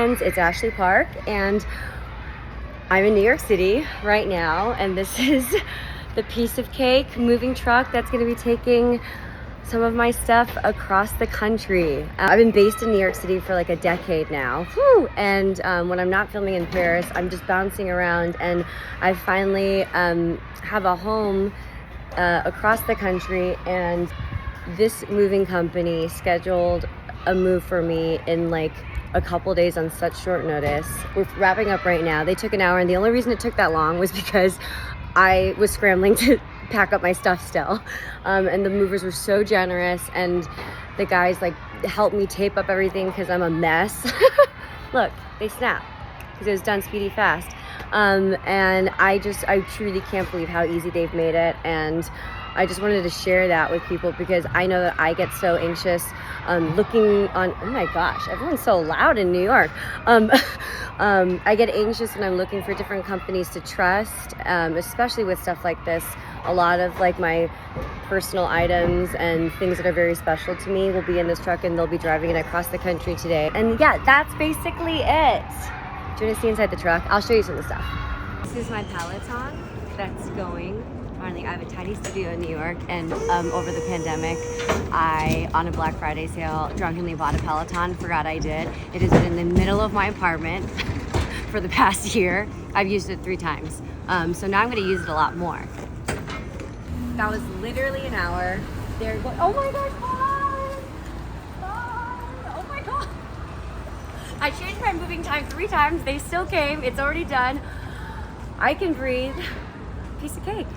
friends. It's Ashley Park, and I'm in New York City right now, and this is the piece of cake moving truck that's going to be taking some of my stuff across the country. I've been based in New York City for like a decade now. Whew! And when I'm not filming in Paris, I'm just bouncing around, and I finally have a home across the country, and this moving company scheduled a move for me in like a couple days on such short notice. We're wrapping up right now. They took an hour, and the only reason it took that long was because I was scrambling to pack up my stuff still. And the movers were so generous, and the guys like helped me tape up everything because I'm a mess. Look, they snapped because it was done speedy fast. And I truly can't believe how easy they've made it. And I just wanted to share that with people because I know that I get so anxious looking on, oh my gosh, everyone's so loud in New York. I get anxious when I'm looking for different companies to trust, especially with stuff like this. A lot of like my personal items and things that are very special to me will be in this truck, and they'll be driving it across the country today. And yeah, that's basically it. Do you want to see inside the truck? I'll show you some of the stuff. This is my Peloton that's going. Finally, I have a tiny studio in New York, and over the pandemic, I, on a Black Friday sale, drunkenly bought a Peloton, forgot I did. It has been in the middle of my apartment for the past year. I've used it 3 times. So now I'm gonna use it a lot more. That was literally an hour. They're going, oh my gosh, oh my God. I changed my moving time 3 times. They still came, it's already done. I can breathe. Piece of cake.